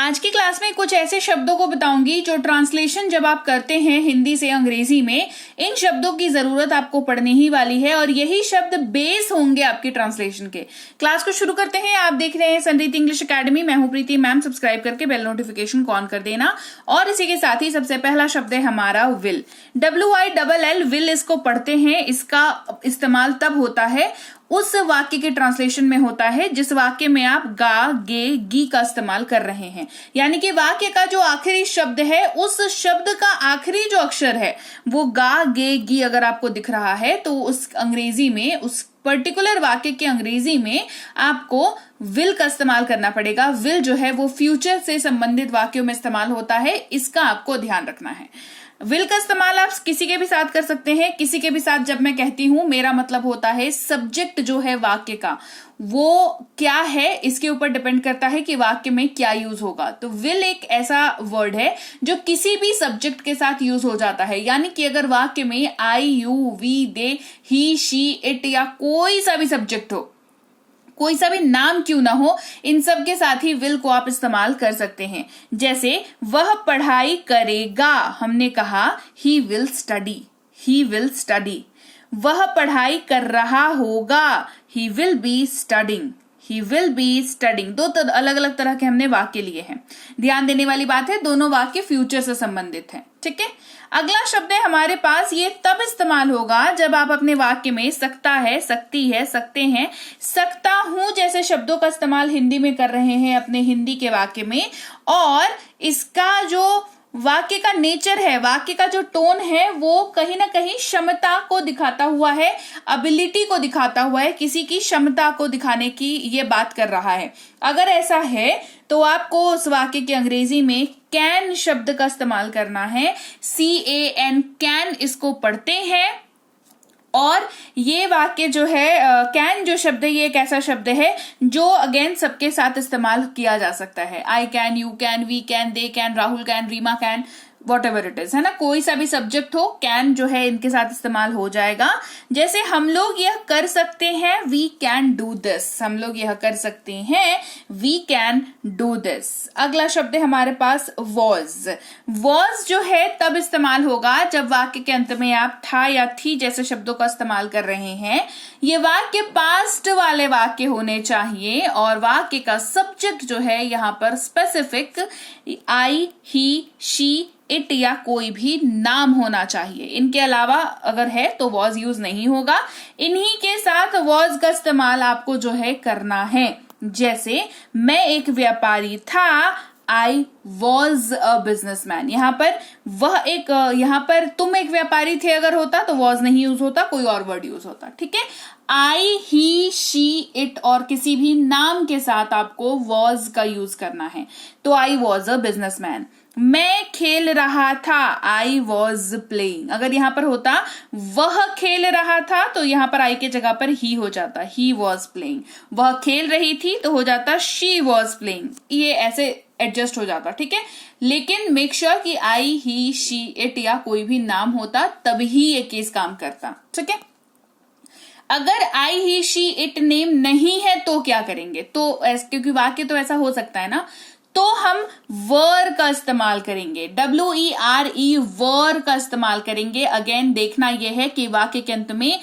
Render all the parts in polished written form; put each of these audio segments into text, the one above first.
आज की क्लास में कुछ ऐसे शब्दों को बताऊंगी जो ट्रांसलेशन जब आप करते हैं हिंदी से अंग्रेजी में, इन शब्दों की जरूरत आपको पड़ने ही वाली है और यही शब्द बेस होंगे आपकी ट्रांसलेशन के। क्लास को शुरू करते हैं। आप देख रहे हैं संरीति इंग्लिश अकेडमी। मैं हूं प्रीति मैम। सब्सक्राइब करके बेल नोटिफिकेशन को ऑन कर देना। और इसी के साथ ही सबसे पहला शब्द है हमारा विल। WILL विल इसको पढ़ते हैं। इसका इस्तेमाल तब होता है उस वाक्य के ट्रांसलेशन में होता है जिस वाक्य में आप गा, गे, गी का इस्तेमाल कर रहे हैं। यानी कि वाक्य का जो आखिरी शब्द है उस शब्द का आखिरी जो अक्षर है वो गा, गे, गी अगर आपको दिख रहा है तो उस अंग्रेजी में, उस पर्टिकुलर वाक्य के अंग्रेजी में आपको विल का इस्तेमाल करना पड़ेगा। विल जो है वो फ्यूचर से संबंधित वाक्यों में इस्तेमाल होता है, इसका आपको ध्यान रखना है। विल का इस्तेमाल आप किसी के भी साथ कर सकते हैं। किसी के भी साथ जब मैं कहती हूं मेरा मतलब होता है सब्जेक्ट जो है वाक्य का वो क्या है, इसके ऊपर डिपेंड करता है कि वाक्य में क्या यूज होगा। तो विल एक ऐसा वर्ड है जो किसी भी सब्जेक्ट के साथ यूज हो जाता है। यानी कि अगर वाक्य में I, you, we, they, he, she, it या कोई सा भी सब्जेक्ट हो, कोई सा भी नाम क्यों ना हो, इन सब के साथ ही विल को आप इस्तेमाल कर सकते हैं। जैसे वह पढ़ाई करेगा, हमने कहा he will study, he will study. वह पढ़ाई कर रहा होगा, he will be studying, he will be studying. दो अलग अलग तरह के हमने वाक्य लिए हैं। ध्यान देने वाली बात है दोनों वाक्य फ्यूचर से संबंधित हैं। ठीक है। अगला शब्द है हमारे पास, ये तब इस्तेमाल होगा जब आप अपने वाक्य में सकता है, सकती है, सकते हैं, सकता हूं जैसे शब्दों का इस्तेमाल हिंदी में कर रहे हैं अपने हिंदी के वाक्य में। और इसका जो वाक्य का नेचर है, वाक्य का जो टोन है वो कहीं ना कहीं क्षमता को दिखाता हुआ है, एबिलिटी को दिखाता हुआ है, किसी की क्षमता को दिखाने की ये बात कर रहा है। अगर ऐसा है तो आपको उस वाक्य के अंग्रेजी में कैन शब्द का इस्तेमाल करना है। CAN, कैन इसको पढ़ते हैं। और ये वाक्य जो है कैन जो शब्द है ये एक ऐसा शब्द है जो अगेन सबके साथ इस्तेमाल किया जा सकता है। I can, you can, we can, they can, Rahul can, Reema can, whatever it is, है ना। कोई सा भी सब्जेक्ट हो, कैन जो है इनके साथ इस्तेमाल हो जाएगा। जैसे हम लोग यह कर सकते हैं, वी कैन डू दिस, हम लोग यह कर सकते हैं, वी कैन डू दिस। अगला शब्द है हमारे पास वॉज। वॉज जो है तब इस्तेमाल होगा जब वाक्य के अंत में आप था या थी जैसे शब्दों का इस्तेमाल कर रहे हैं। ये वाक्य पास्ट वाले वाक्य होने चाहिए और वाक्य का सब्जेक्ट जो है यहाँ पर specific I, he, she, it या कोई भी नाम होना चाहिए। इनके अलावा अगर है तो वॉज यूज नहीं होगा। इन्हीं के साथ वॉज का इस्तेमाल आपको जो है करना है। जैसे मैं एक व्यापारी था, आई वॉज अ बिजनेसमैन। यहाँ पर तुम एक व्यापारी थे अगर होता तो वॉज नहीं यूज होता, कोई और वर्ड यूज होता। ठीक है। आई, ही, शी, इट और किसी भी नाम के साथ आपको वॉज का यूज करना है। तो आई वॉज अ बिजनेसमैन। मैं खेल रहा था, आई वॉज प्लेइंग। अगर यहां पर होता वह खेल रहा था तो यहां पर आई के जगह पर ही हो जाता, ही वॉज प्लेइंग। वह खेल रही थी तो हो जाता शी वॉज प्लेइंग। ये ऐसे एडजस्ट हो जाता। ठीक है। लेकिन मेक श्योर कि आई, ही, शी, इट या कोई भी नाम होता तभी ये केस काम करता। ठीक है। अगर आई, ही, शी, इट नेम नहीं है तो क्या करेंगे? तो क्योंकि वाक्य तो ऐसा हो सकता है ना, तो हम वर का इस्तेमाल करेंगे। WERE वर का इस्तेमाल करेंगे। अगेन देखना यह है कि वाक्य के अंत में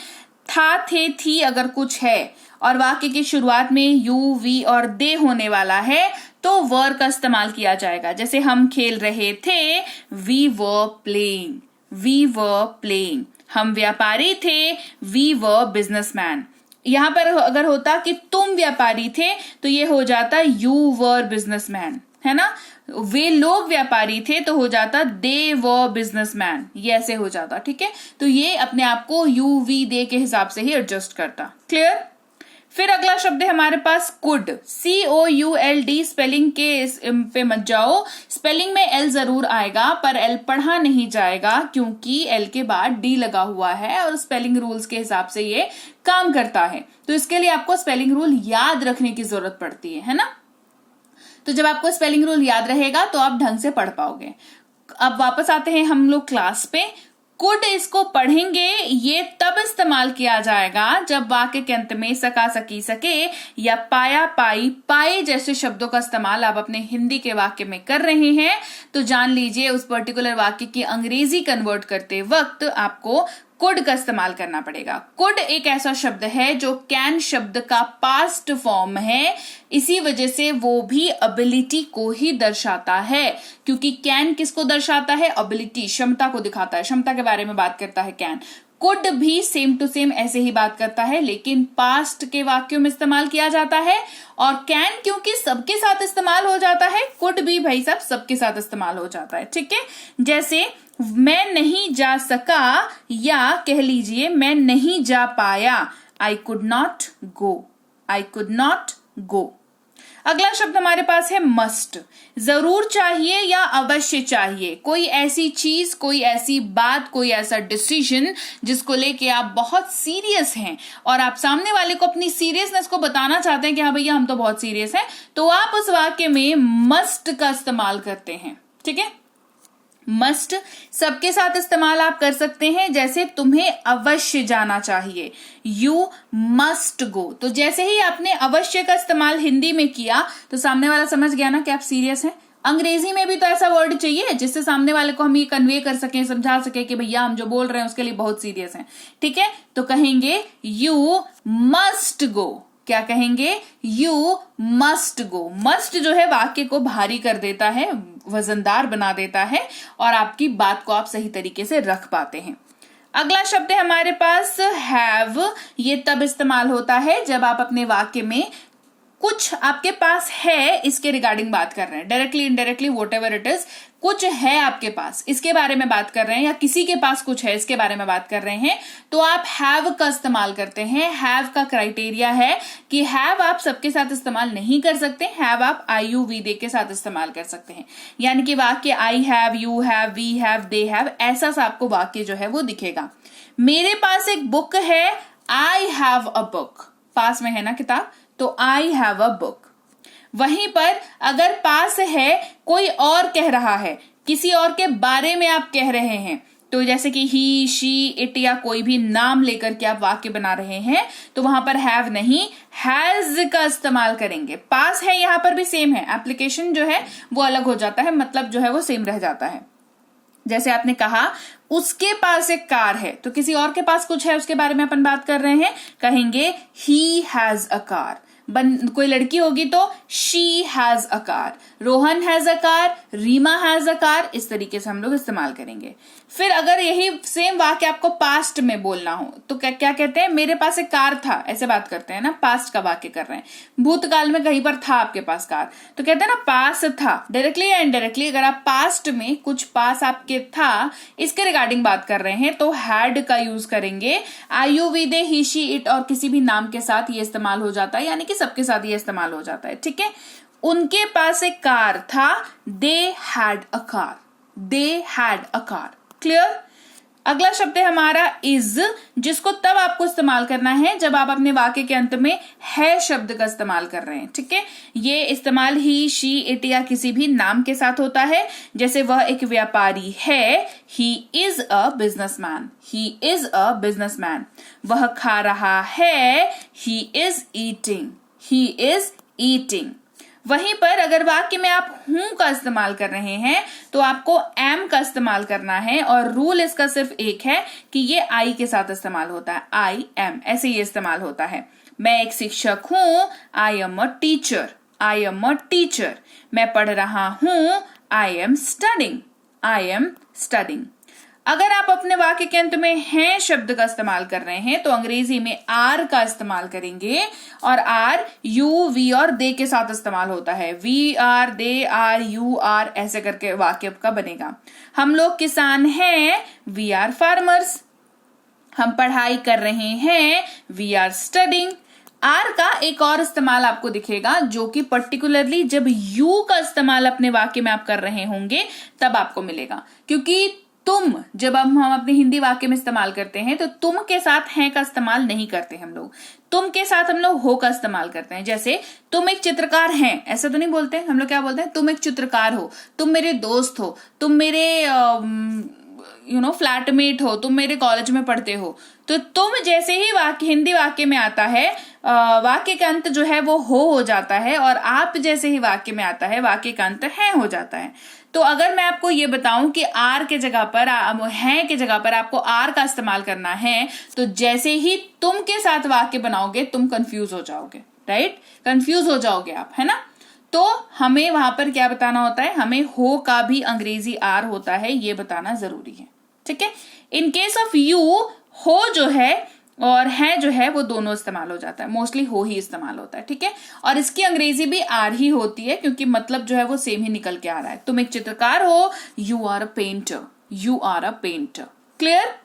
था, थे, थी अगर कुछ है और वाक्य की शुरुआत में यू, वी और दे होने वाला है तो वर का इस्तेमाल किया जाएगा। जैसे हम खेल रहे थे, we were playing, we were playing. हम व्यापारी थे, वी वर बिजनेसमैन। यहां पर अगर होता कि तुम व्यापारी थे तो ये हो जाता यू वर बिजनेसमैन, है ना। वे लोग व्यापारी थे तो हो जाता दे वर बिजनेसमैन, ये ऐसे हो जाता। ठीक है। तो ये अपने आप को यू, वी, दे के हिसाब से ही एडजस्ट करता। क्लियर। फिर अगला शब्द है हमारे पास कुड। COULD। स्पेलिंग के पे मत जाओ, स्पेलिंग में L जरूर आएगा पर L पढ़ा नहीं जाएगा क्योंकि L के बाद D लगा हुआ है और स्पेलिंग रूल्स के हिसाब से ये काम करता है। तो इसके लिए आपको स्पेलिंग रूल याद रखने की जरूरत पड़ती है ना। तो जब आपको स्पेलिंग रूल याद रहेगा तो आप ढंग से पढ़ पाओगे। अब वापस आते हैं हम लोग क्लास पे। कुड इसको पढ़ेंगे ये तब इस्तेमाल किया जाएगा जब वाक्य के अंत में सका, सकी, सके या पाया, पाई, पाए जैसे शब्दों का इस्तेमाल आप अपने हिंदी के वाक्य में कर रहे हैं तो जान लीजिए उस पर्टिकुलर वाक्य की अंग्रेजी कन्वर्ट करते वक्त आपको कुड का इस्तेमाल करना पड़ेगा। कुड एक ऐसा शब्द है जो कैन शब्द का पास्ट फॉर्म है, इसी वजह से वो भी एबिलिटी को ही दर्शाता है, क्योंकि कैन किसको दर्शाता है? एबिलिटी, क्षमता को दिखाता है, क्षमता के बारे में बात करता है कैन। कुड भी सेम टू सेम ऐसे ही बात करता है, लेकिन पास्ट के वाक्यों में इस्तेमाल किया जाता है। और कैन क्योंकि सबके साथ इस्तेमाल हो जाता है, कुड भी भाई साहब सबके साथ इस्तेमाल हो जाता है। ठीक है, जैसे मैं नहीं जा सका या कह लीजिए मैं नहीं जा पाया, I could not go, I could not go. अगला शब्द हमारे पास है मस्ट। जरूर चाहिए या अवश्य चाहिए, कोई ऐसी चीज, कोई ऐसी बात, कोई ऐसा डिसीजन जिसको लेके आप बहुत सीरियस हैं और आप सामने वाले को अपनी सीरियसनेस को बताना चाहते हैं कि हाँ भैया हम तो बहुत सीरियस हैं, तो आप उस वाक्य में मस्ट का इस्तेमाल करते हैं। ठीक है, मस्ट सबके साथ इस्तेमाल आप कर सकते हैं, जैसे तुम्हें अवश्य जाना चाहिए, यू मस्ट गो। तो जैसे ही आपने अवश्य का इस्तेमाल हिंदी में किया तो सामने वाला समझ गया ना कि आप सीरियस हैं। अंग्रेजी में भी तो ऐसा वर्ड चाहिए जिससे सामने वाले को हम ये कन्वे कर सकें, समझा सके कि भैया हम जो बोल रहे हैं उसके लिए बहुत सीरियस हैं। ठीक है, तो कहेंगे यू मस्ट गो। क्या कहेंगे? You must go. मस्ट जो है वाक्य को भारी कर देता है, वजनदार बना देता है और आपकी बात को आप सही तरीके से रख पाते हैं। अगला शब्द है हमारे पास हैव। ये तब इस्तेमाल होता है जब आप अपने वाक्य में कुछ आपके पास है इसके रिगार्डिंग बात कर रहे हैं, directly indirectly whatever it is, कुछ है आपके पास इसके बारे में बात कर रहे हैं या किसी के पास कुछ है इसके बारे में बात कर रहे हैं तो आप हैव का इस्तेमाल करते हैं। हैव का क्राइटेरिया है कि हैव आप सबके साथ इस्तेमाल नहीं कर सकते, हैव आप IUV दे के साथ इस्तेमाल कर सकते हैं, यानी कि वाक्य I have, you have, we have, they have, ऐसा सा आपको वाक्य जो है वो दिखेगा। मेरे पास एक बुक है, आई हैव अ बुक, पास में है ना किताब, तो आई हैव अ बुक। वहीं पर अगर पास है कोई और कह रहा है, किसी और के बारे में आप कह रहे हैं, तो जैसे कि ही, शी, इट या कोई भी नाम लेकर के आप वाक्य बना रहे हैं तो वहां पर हैव नहीं हैज का इस्तेमाल करेंगे। पास है यहां पर भी सेम है, एप्लीकेशन जो है वो अलग हो जाता है, मतलब जो है वो सेम रह जाता है। जैसे आपने कहा उसके पास एक कार है, तो किसी और के पास कुछ है उसके बारे में अपन बात कर रहे हैं, कहेंगे ही हैज अ कार। कोई लड़की होगी तो she has a car, Rohan has a car, Reema has a car, इस तरीके से हम लोग इस्तेमाल करेंगे। फिर अगर यही सेम वाक्य आपको पास्ट में बोलना हो तो क्या कहते हैं? मेरे पास एक कार था, ऐसे बात करते हैं ना, पास्ट का वाक्य कर रहे हैं। भूतकाल में कहीं पर था आपके पास कार, तो कहते हैं ना पास था। डायरेक्टली या इनडायरेक्टली अगर आप पास्ट में कुछ पास आपके था इसके रिगार्डिंग बात कर रहे हैं तो हैड का यूज करेंगे। IUV they, he, she, it और किसी भी नाम के साथ ये इस्तेमाल हो जाता है, यानी कि सबके साथ ये इस्तेमाल हो जाता है। ठीक है, उनके पास एक कार था, they had a car, they had a car. Clear? अगला शब्द है हमारा इज, जिसको तब आपको इस्तेमाल करना है जब आप अपने वाक्य के अंत में है शब्द का इस्तेमाल कर रहे हैं। ठीक है, ये इस्तेमाल ही, शी, इट या किसी भी नाम के साथ होता है। जैसे वह एक व्यापारी है, he is a businessman, he is a businessman. वह खा रहा है, he is eating, he is eating. वहीं पर अगर वाक्य में आप हूं का इस्तेमाल कर रहे हैं तो आपको एम का इस्तेमाल करना है और रूल इसका सिर्फ एक है कि ये आई के साथ इस्तेमाल होता है, आई एम, ऐसे ये इस्तेमाल होता है। मैं एक शिक्षक हूं, I am a teacher, I am a teacher. मैं पढ़ रहा हूं, I am studying, I am studying. अगर आप अपने वाक्य के अंत में हैं शब्द का इस्तेमाल कर रहे हैं तो अंग्रेजी में आर का इस्तेमाल करेंगे और आर यू, वी और दे के साथ इस्तेमाल होता है। We are, they are, you are, ऐसे करके वाक्य का बनेगा। हम लोग किसान हैं, वी आर फार्मर्स। हम पढ़ाई कर रहे हैं, वी आर स्टडिंग। आर का एक और इस्तेमाल आपको दिखेगा जो कि पर्टिकुलरली जब यू का इस्तेमाल अपने वाक्य में आप कर रहे होंगे तब आपको मिलेगा, क्योंकि तुम जब हम अपने हिंदी वाक्य में इस्तेमाल करते हैं तो तुम के साथ हैं का इस्तेमाल नहीं करते हम लोग, तुम के साथ हम लोग हो का इस्तेमाल करते हैं। जैसे तुम एक चित्रकार हैं, ऐसा तो नहीं बोलते हम लोग, क्या बोलते हैं? तुम एक चित्रकार हो, तुम मेरे दोस्त हो, तुम मेरे फ्लैटमेट हो, तुम मेरे कॉलेज में पढ़ते हो, तो तुम जैसे ही वाक्य हिंदी वाक्य में आता है, वाक्य का अंत जो है वो हो जाता है, और आप जैसे ही वाक्य में आता है वाक्य का अंत है हो जाता है। तो अगर मैं आपको ये बताऊं कि आर के जगह पर, है के जगह पर आपको आर का इस्तेमाल करना है, तो जैसे ही तुम के साथ वाक्य बनाओगे तुम कंफ्यूज हो जाओगे, राइट, कंफ्यूज हो जाओगे आप, है ना। तो हमें वहां पर क्या बताना होता है, हमें हो का भी अंग्रेजी आर होता है, ये बताना जरूरी है, ठीक है। इन केस ऑफ यू, हो जो है और है जो है वो दोनों इस्तेमाल हो जाता है, मोस्टली हो ही इस्तेमाल होता है, ठीक है। और इसकी अंग्रेजी भी आर ही होती है, क्योंकि मतलब जो है वो सेम ही निकल के आ रहा है। तुम एक चित्रकार हो, you are a painter, you are a painter. Clear.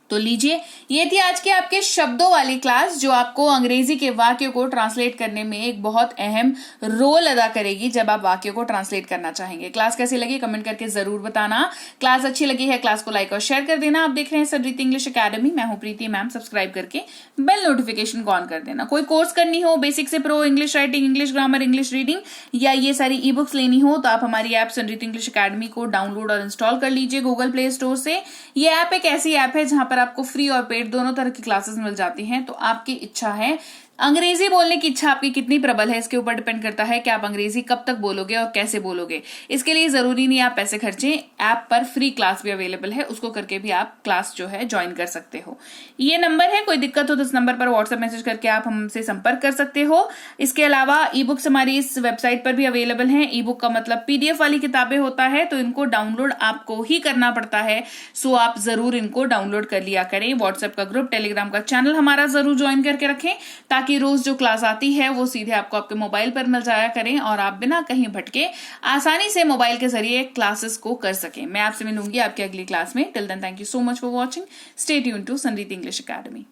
तो लीजिए, ये थी आज के आपके शब्दों वाली क्लास, जो आपको अंग्रेजी के वाक्य को ट्रांसलेट करने में एक बहुत अहम रोल अदा करेगी जब आप वाक्य को ट्रांसलेट करना चाहेंगे। क्लास कैसी लगी कमेंट करके जरूर बताना। क्लास अच्छी लगी है क्लास को लाइक और शेयर कर देना। आप देख रहे हैं समृद्धि इंग्लिश अकेडमी, मैं हूं प्रीति मैम। सब्सक्राइब करके बेल नोटिफिकेशन को ऑन कर देना। कोई कोर्स करनी हो, बेसिक से pro, English writing, English grammar, English reading, या ये सारी ई बुक्स लेनी हो, तो आप हमारी ऐप समृद्धि इंग्लिश अकेडमी को डाउनलोड और इंस्टॉल कर लीजिए गूगल प्ले स्टोर से। ये ऐप एक ऐसी ऐप है जहां पर आपको फ्री और पेड दोनों तरह की क्लासेस मिल जाती हैं। तो आपकी इच्छा है, अंग्रेजी बोलने की इच्छा आपकी कितनी प्रबल है, इसके ऊपर डिपेंड करता है कि आप अंग्रेजी कब तक बोलोगे और कैसे बोलोगे। इसके लिए जरूरी नहीं आप पैसे खर्चें, ऐप पर फ्री क्लास भी अवेलेबल है, उसको करके भी आप क्लास जो है ज्वाइन कर सकते हो। ये नंबर है, कोई दिक्कत हो तो इस नंबर पर व्हाट्सएप मैसेज करके आप हमसे संपर्क कर सकते हो। इसके अलावा ई बुक्स हमारी इस वेबसाइट पर भी अवेलेबल है। ई बुक का मतलब पीडीएफ वाली किताबें होता है, तो इनको डाउनलोड आपको ही करना पड़ता है, सो आप जरूर इनको डाउनलोड कर लिया करें। व्हाट्सएप का ग्रुप, टेलीग्राम का चैनल हमारा जरूर ज्वाइन करके रखें, ताकि रोज जो क्लास आती है वो सीधे आपको आपके मोबाइल पर मिल जाया करें और आप बिना कहीं भटके आसानी से मोबाइल के जरिए क्लासेस को कर सकें। मैं आपसे मिलूंगी आपकी अगली क्लास में। Till then thank you so much for watching. Stay tuned to Samriddhi English academy.